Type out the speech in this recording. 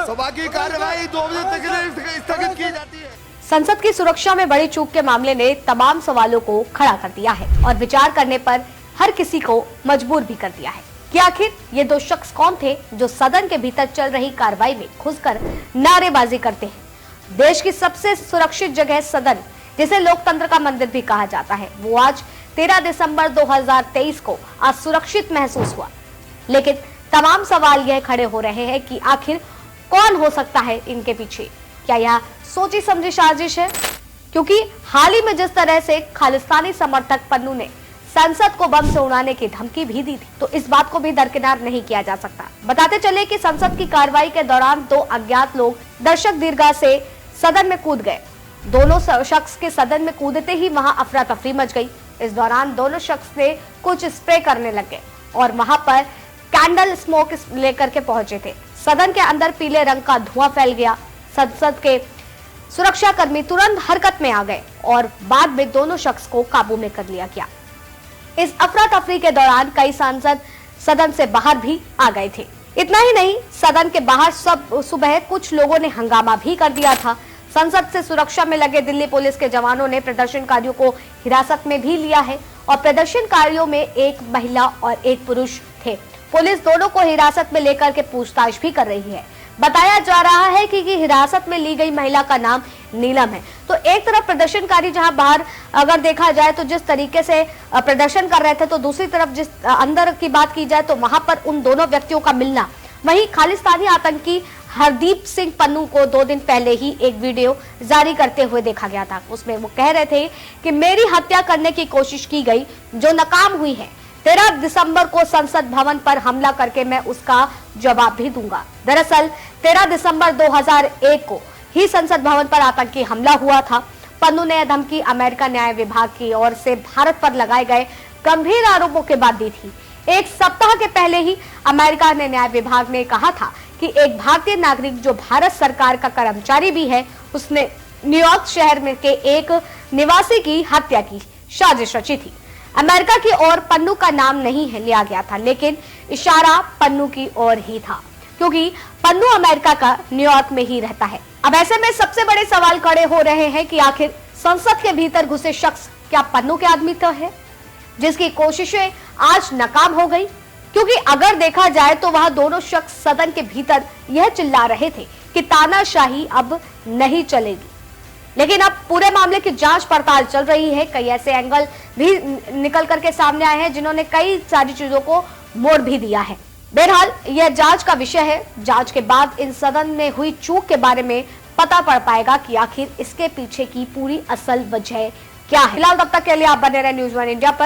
सभा की कार्यवाही 2 बजे तक स्थगित की जाती है। संसद की सुरक्षा में बड़ी चूक के मामले ने तमाम सवालों को खड़ा कर दिया है और विचार करने पर हर किसी को मजबूर भी कर दिया है कि आखिर ये दो शख्स कौन थे जो सदन के भीतर चल रही कार्रवाई में घुसकर नारेबाजी करते हैं। देश की सबसे सुरक्षित जगह सदन, जिसे लोकतंत्र का मंदिर भी कहा जाता है, वो आज 13 दिसंबर 2023 को असुरक्षित महसूस हुआ। लेकिन तमाम सवाल यह खड़े हो रहे हैं कि आखिर कौन हो सकता है इनके पीछे। क्या यह सोची समझी साजिश है? क्योंकि हाल ही में जिस तरह से खालिस्तानी समर्थक पन्नू ने संसद को बम से उड़ाने की धमकी भी दी थी, तो इस बात को भी दरकिनार नहीं किया जा सकता। बताते चले कि संसद की कार्रवाई के दौरान 2 अज्ञात लोग दर्शक दीर्घा से सदन में कूद गए। दोनों शख्स के सदन में कूदते ही वहां अफरा तफरी मच गई। इस दौरान दोनों शख्स ने कुछ स्प्रे करने लगे और वहां पर कैंडल स्मोक लेकर के पहुंचे थे। सदन के अंदर पीले रंग का धुआं फैल गया। संसद के सुरक्षा कर्मी तुरंत हरकत में आ गए और बाद में दोनों शख्स को काबू में कर लिया गया। इस अफरा तफरी के दौरान कई सांसद सदन से बाहर भी आ गए थे। इतना ही नहीं, सदन के बाहर सुबह कुछ लोगों ने हंगामा भी कर दिया था। संसद से सुरक्षा में लगे दिल्ली पुलिस के जवानों ने प्रदर्शनकारियों को हिरासत में भी लिया है और प्रदर्शनकारियों में एक महिला और एक पुरुष थे। पुलिस दोनों को हिरासत में लेकर के पूछताछ भी कर रही है। बताया जा रहा है कि हिरासत में ली गई महिला का नाम नीलम है। तो एक तरफ प्रदर्शनकारी जहां बाहर अगर देखा जाए तो जिस तरीके से प्रदर्शन कर रहे थे, तो दूसरी तरफ जिस अंदर की बात की जाए तो वहां पर उन दोनों व्यक्तियों का मिलना। वहीं खालिस्तानी आतंकी हरदीप सिंह पन्नू को 2 दिन पहले ही एक वीडियो जारी करते हुए देखा गया था। उसमें वो कह रहे थे कि मेरी हत्या करने की कोशिश की गई जो नाकाम हुई है। 13 दिसंबर को संसद भवन पर हमला करके मैं उसका जवाब भी दूंगा। दरअसल 13 दिसंबर 2001 को ही संसद भवन पर आतंकी हमला हुआ था। पन्नू ने यह धमकी अमेरिका न्याय विभाग की ओर से भारत पर लगाए गए गंभीर आरोपों के बाद दी थी। एक सप्ताह के पहले ही अमेरिका ने न्याय विभाग ने कहा था कि एक भारतीय नागरिक जो भारत सरकार का कर्मचारी भी है, उसने न्यूयॉर्क शहर में के एक निवासी की हत्या की साजिश रची थी। अमेरिका की ओर पन्नू का नाम नहीं है लिया गया था, लेकिन इशारा पन्नू की ओर ही था, क्योंकि पन्नू अमेरिका का न्यूयॉर्क में ही रहता है। अब ऐसे में सबसे बड़े सवाल खड़े हो रहे हैं कि आखिर संसद के भीतर घुसे शख्स क्या पन्नू के आदमी तो है, जिसकी कोशिशें आज नाकाम हो गई। क्योंकि अगर देखा जाए तो वह दोनों शख्स सदन के भीतर यह चिल्ला रहे थे कि तानाशाही अब नहीं चलेगी। लेकिन अब पूरे मामले की जांच पड़ताल चल रही है। कई ऐसे एंगल भी निकल करके सामने आए हैं जिन्होंने कई सारी चीजों को मोड़ भी दिया है। बहरहाल यह जांच का विषय है। जांच के बाद इन सदन में हुई चूक के बारे में पता पड़ पाएगा कि आखिर इसके पीछे की पूरी असल वजह क्या है। फिलहाल तब तक के लिए आप बने रहे न्यूज़ 1 इंडिया पर।